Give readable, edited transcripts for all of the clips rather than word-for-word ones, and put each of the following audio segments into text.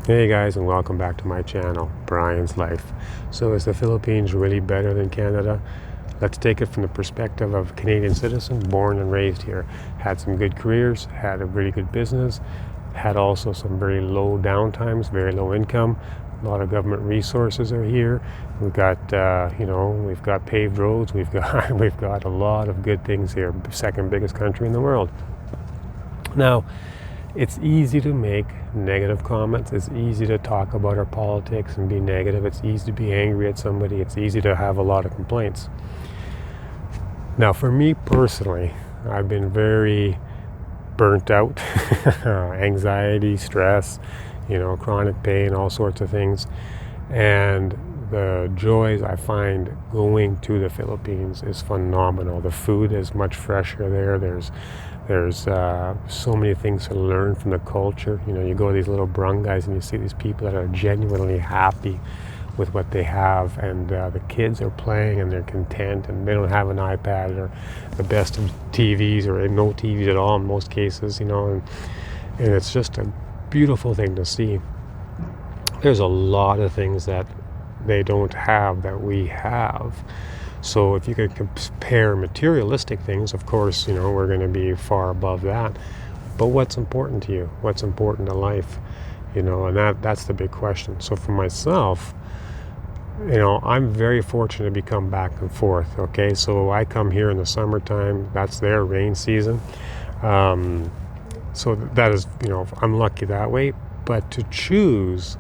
Hey guys, and welcome back to my channel, Brian's Life. So is the Philippines really better than Canada? Let's take it from the perspective of a Canadian citizen, born and raised here. Had some good careers, had a really good business, had also some very low downtimes, very low income. A lot of government resources are here. We've got, we've got paved roads. We've got, we've got a lot of good things here. Second biggest country in the world. Now, it's easy to make negative comments. It's easy to talk about our politics and be negative. It's easy to be angry at somebody. It's easy to have a lot of complaints. Now, for me personally, I've been very burnt out, anxiety, stress, chronic pain, all sorts of things. And the joys I find going to the Philippines is phenomenal. The food is much fresher there. There's so many things to learn from the culture. You go to these little barangays and you see these people that are genuinely happy with what they have, and the kids are playing and they're content, and they don't have an iPad or the best of TVs or no TVs at all in most cases, and it's just a beautiful thing to see. There's a lot of things that they don't have that we have. So if you could compare materialistic things, of course, we're going to be far above that. But what's important to you? What's important to life? And that's the big question. So for myself, I'm very fortunate to be come back and forth. Okay, so I come here in the summertime. That's their rain season. So that is, I'm lucky that way. But to choose,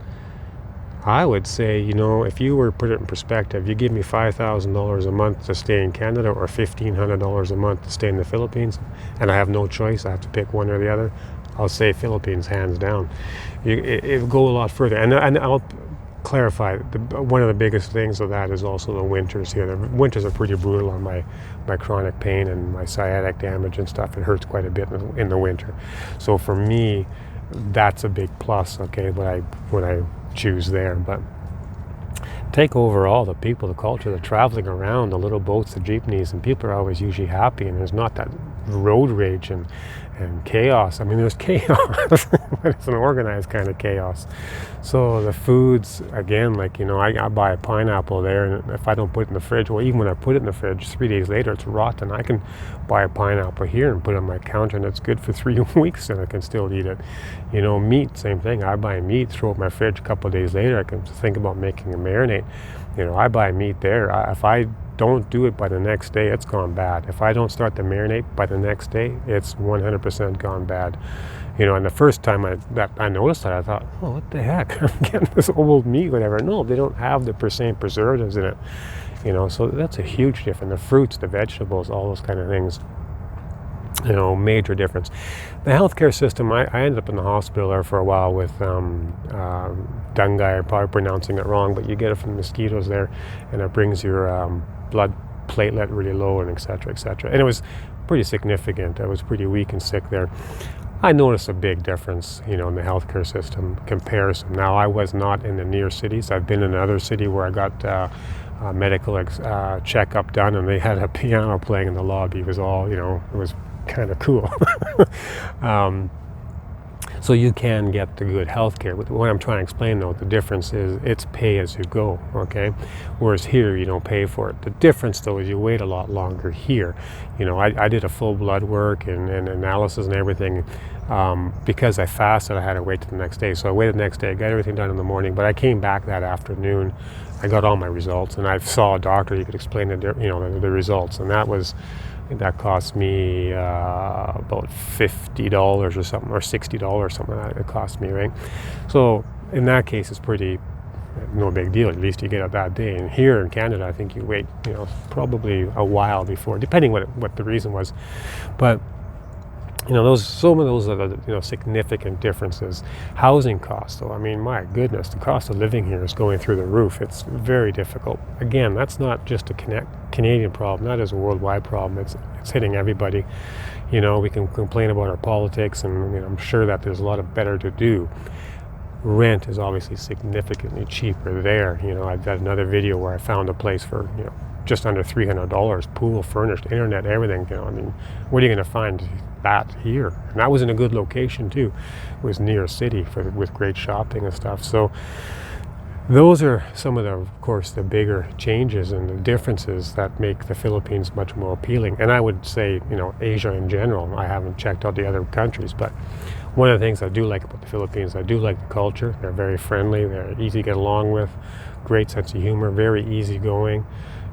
I would say, if you were to put it in perspective, you give me $5,000 a month to stay in Canada or $1,500 a month to stay in the Philippines, and I have no choice, I have to pick one or the other, I'll say Philippines, hands down. It'll go a lot further. And I'll clarify, one of the biggest things of that is also the winters here. The winters are pretty brutal on my chronic pain and my sciatic damage and stuff. It hurts quite a bit in the winter. So for me, that's a big plus, okay, when I choose there. But take overall the people, the culture, the traveling around, the little boats, the jeepneys, and people are always usually happy, and there's not that road rage and chaos. I mean, there's chaos, but it's an organized kind of chaos. So the foods, again, I buy a pineapple there, and if I don't put it in the fridge, well, even when I put it in the fridge, 3 days later it's rotten. I can buy a pineapple here and put it on my counter, and it's good for 3 weeks, and I can still eat it. Meat, same thing. I buy meat, throw it in my fridge, a couple of days later I can think about making a marinade. I buy meat there. If I don't do it by the next day, it's gone bad. If I don't start the marinade by the next day, it's 100% gone bad. And the first time I noticed that, I thought, oh, what the heck? I'm getting this old meat, whatever. No, they don't have the percent preservatives in it. So that's a huge difference. The fruits, the vegetables, all those kind of things. Major difference. The healthcare system, I ended up in the hospital there for a while with dengue. I'm probably pronouncing it wrong, but you get it from mosquitoes there, and it brings your blood platelet really low, and et cetera, et cetera. And it was pretty significant. I was pretty weak and sick there. I noticed a big difference, in the healthcare system comparison. Now, I was not in the near cities. I've been in another city where I got a medical checkup done, and they had a piano playing in the lobby. It was all, it was kind of cool. So you can get the good health care. But what I'm trying to explain, though, the difference is it's pay as you go, okay? Whereas here, you don't pay for it. The difference, though, is you wait a lot longer here. I did a full blood work and analysis and everything. Because I fasted, I had to wait till the next day. So I waited the next day, got everything done in the morning, but I came back that afternoon. I got all my results, and I saw a doctor. He could explain the results, and that cost me about $50 or something, or $60, something like that. It cost me, right? So in that case, it's pretty no big deal. At least you get it that day. And here in Canada, I think you wait, probably a while before, depending what the reason was. But some of those are the significant differences. Housing costs, though, I mean, my goodness, the cost of living here is going through the roof. It's very difficult. Again, that's not just a Canadian problem. That is a worldwide problem. It's hitting everybody. We can complain about our politics, and I'm sure that there's a lot of better to do. Rent is obviously significantly cheaper there. I've got another video where I found a place for just under $300, pool, furnished, internet, everything. What are you going to find that here. And that was in a good location too. It was near a city with great shopping and stuff. So those are some of course, the bigger changes and the differences that make the Philippines much more appealing. And I would say, Asia in general. I haven't checked out the other countries, but one of the things I do like about the Philippines, I do like the culture. They're very friendly. They're easy to get along with. Great sense of humor. Very easygoing.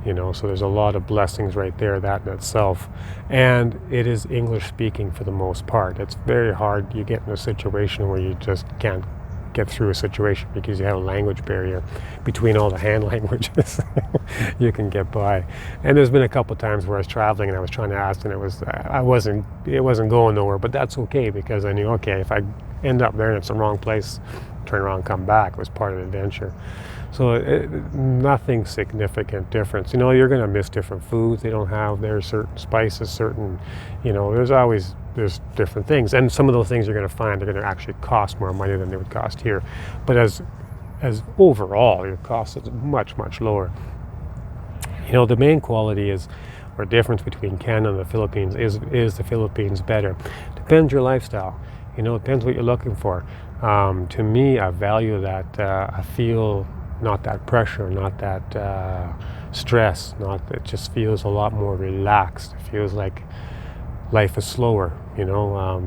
So there's a lot of blessings right there, that in itself. And it is English speaking for the most part. It's very hard. You get in a situation where you just can't get through a situation because you have a language barrier between all the hand languages. You can get by. And there's been a couple of times where I was traveling and I was trying to ask, and it wasn't going nowhere, but that's okay, because I knew, okay, if I end up there and it's the wrong place, turn around and come back. It was part of the adventure. So nothing significant difference. You're going to miss different foods they don't have there, certain spices, certain, there's different things. And some of those things you're going to find are going to actually cost more money than they would cost here. But as overall, your cost is much, much lower. The main quality or difference between Canada and the Philippines is the Philippines better. Depends your lifestyle. Depends what you're looking for. To me, I value that. I feel not that pressure, not that stress, it just feels a lot more relaxed. It feels like life is slower,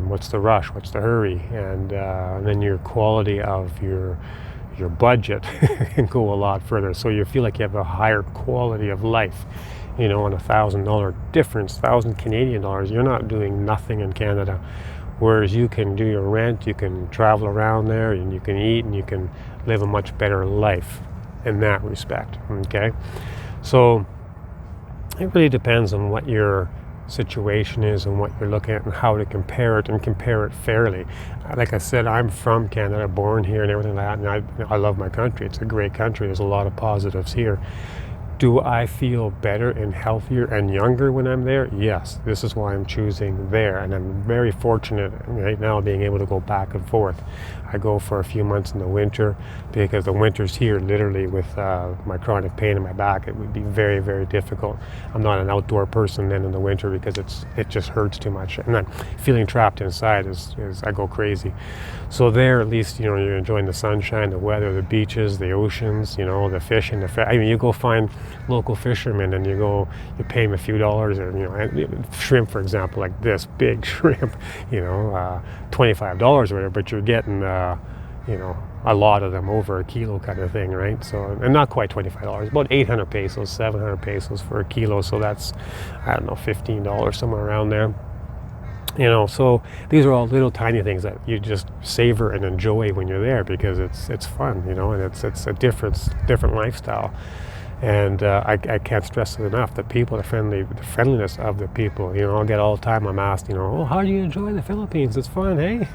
what's the rush, what's the hurry, and then your quality of your budget can go a lot further. So you feel like you have a higher quality of life, on $1,000 difference, 1,000 Canadian dollars, you're not doing nothing in Canada. Whereas you can do your rent, you can travel around there, and you can eat, and you can live a much better life in that respect, okay? So it really depends on what your situation is and what you're looking at and how to compare it, and compare it fairly. Like I said, I'm from Canada, born here and everything like that, and I love my country. It's a great country. There's a lot of positives here. Do I feel better and healthier and younger when I'm there? Yes. This is why I'm choosing there. And I'm very fortunate right now being able to go back and forth. I go for a few months in the winter, because the winters here, literally with my chronic pain in my back, it would be very, very difficult. I'm not an outdoor person then in the winter, because it just hurts too much. And I'm feeling trapped inside is I go crazy. So there, at least, you're enjoying the sunshine, the weather, the beaches, the oceans, the fishing. you go find local fishermen, and you pay them a few dollars, or shrimp, for example, like this big shrimp, $25 or whatever, but you're getting a lot of them, over a kilo kind of thing, right? So, and not quite $25, about 800 pesos, 700 pesos for a kilo. So that's, I don't know, $15, somewhere around there. So these are all little tiny things that you just savor and enjoy when you're there, because it's fun, and it's a different lifestyle. And I can't stress it enough. The people, the friendliness of the people. I'll get all the time, I'm asked, oh, how do you enjoy the Philippines? It's fun, hey?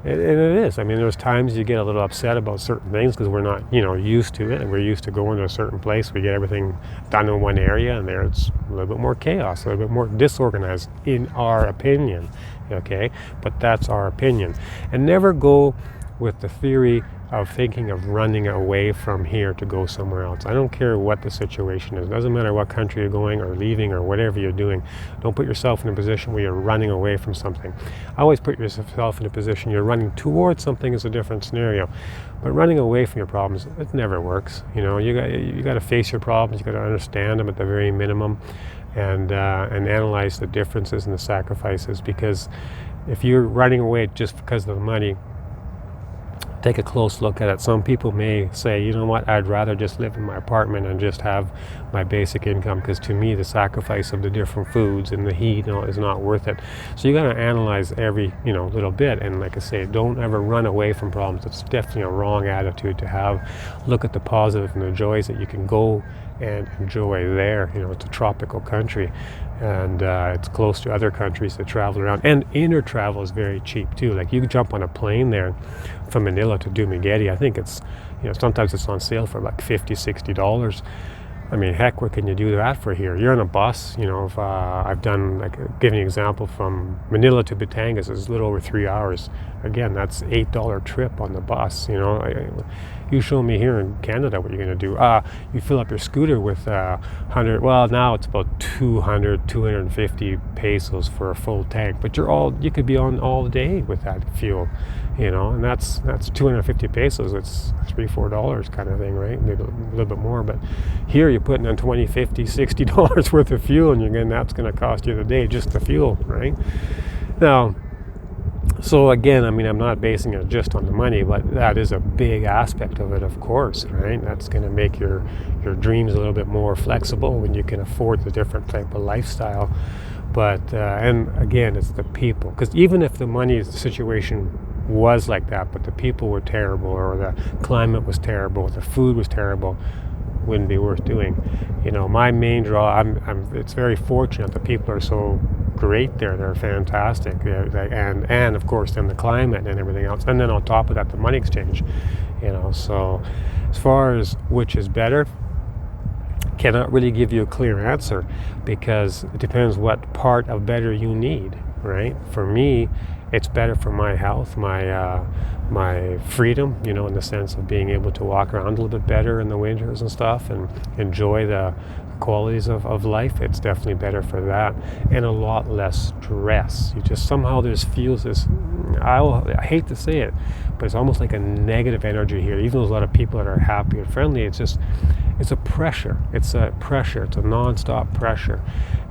And it is. I mean, there's times you get a little upset about certain things because we're not, used to it, and we're used to going to a certain place. We get everything done in one area, and there it's a little bit more chaos, a little bit more disorganized, in our opinion, okay? But that's our opinion. And never go with the theory of thinking of running away from here to go somewhere else. I don't care what the situation is. It doesn't matter what country you're going or leaving or whatever you're doing. Don't put yourself in a position where you're running away from something. Always put yourself in a position you're running towards something is a different scenario. But running away from your problems, it never works. You got to face your problems. You got to understand them at the very minimum, and analyze the differences and the sacrifices. Because if you're running away just because of the money, take a close look at it. Some people may say, you know what, I'd rather just live in my apartment and just have my basic income, because to me the sacrifice of the different foods and the heat is not worth it. So you got to analyze every little bit, and like I say, don't ever run away from problems. It's definitely a wrong attitude to have. Look at the positive and the joys that you can go and enjoy there. It's a tropical country, and it's close to other countries to travel around, and inter travel is very cheap too. Like, you can jump on a plane there from Manila to Dumaguete. I think it's, sometimes it's on sale for like $50-$60. I mean, heck, what can you do that for here? You're on a bus, if I've done, like, giving an example, from Manila to Batangas is a little over 3 hours. again, that's $8 trip on the bus. You show me here in Canada what you're going to do. You fill up your scooter with 100. Well, now it's about 250 pesos for a full tank. But you could be on all day with that fuel, and that's 250 pesos. It's $3-4 kind of thing, right? Maybe a little bit more. But here you're putting in 20, 50, $60 worth of fuel, and that's going to cost you the day, just the fuel, right? Now, so again, I'm not basing it just on the money, but that is a big aspect of it, of course, right? That's going to make your dreams a little bit more flexible when you can afford the different type of lifestyle. But and again, it's the people, because even if the money situation was like that, but the people were terrible, or the climate was terrible, or the food was terrible, wouldn't be worth doing. My main draw, it's very fortunate the people are so great there. They're fantastic. And of course then the climate and everything else. And then on top of that, the money exchange. So as far as which is better, cannot really give you a clear answer, because it depends what part of better you need, right? For me, it's better for my health, my freedom, in the sense of being able to walk around a little bit better in the winters and stuff, and enjoy the qualities of life. It's definitely better for that, and a lot less stress. You just somehow feels this, I hate to say it, but it's almost like a negative energy here. Even though there's a lot of people that are happy and friendly, it's a pressure. It's a non-stop pressure.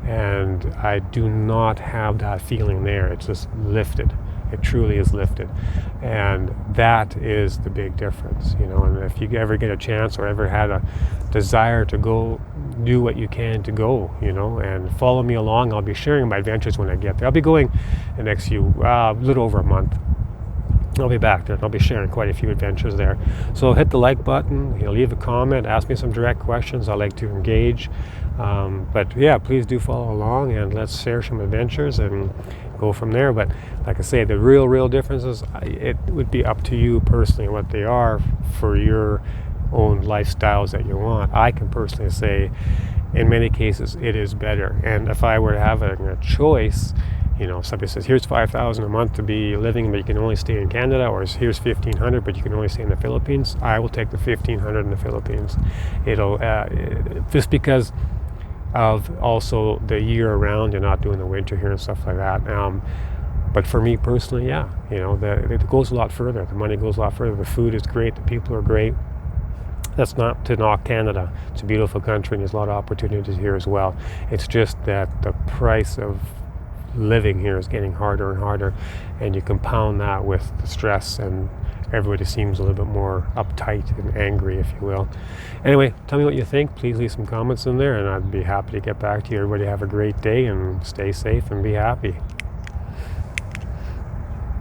And I do not have that feeling there. It's just lifted. It truly is lifted. And that is the big difference, and if you ever get a chance or ever had a desire to go, do what you can to go, and follow me along. I'll be sharing my adventures when I get there. I'll be going the next little over a month. I'll be back there. I'll be sharing quite a few adventures there. So hit the like button, leave a comment, ask me some direct questions. I like to engage. But yeah, please do follow along, and let's share some adventures and go from there. But like I say, the real differences, it would be up to you personally what they are for your own lifestyles that you want. I can personally say in many cases it is better. And if I were having a choice, somebody says, here's $5,000 a month to be living, but you can only stay in Canada, or here's $1,500, but you can only stay in the Philippines, I will take the $1,500 in the Philippines. It'll just because of also the year around, you're not doing the winter here and stuff like that. But for me personally, yeah, it goes a lot further. The money goes a lot further. The food is great. The people are great. That's not to knock Canada. It's a beautiful country, and there's a lot of opportunities here as well. It's just that the price of living here is getting harder and harder, and you compound that with the stress, and everybody seems a little bit more uptight and angry, if you will. Anyway, tell me what you think. Please leave some comments in there, and I'd be happy to get back to you. Everybody have a great day, and stay safe and be happy.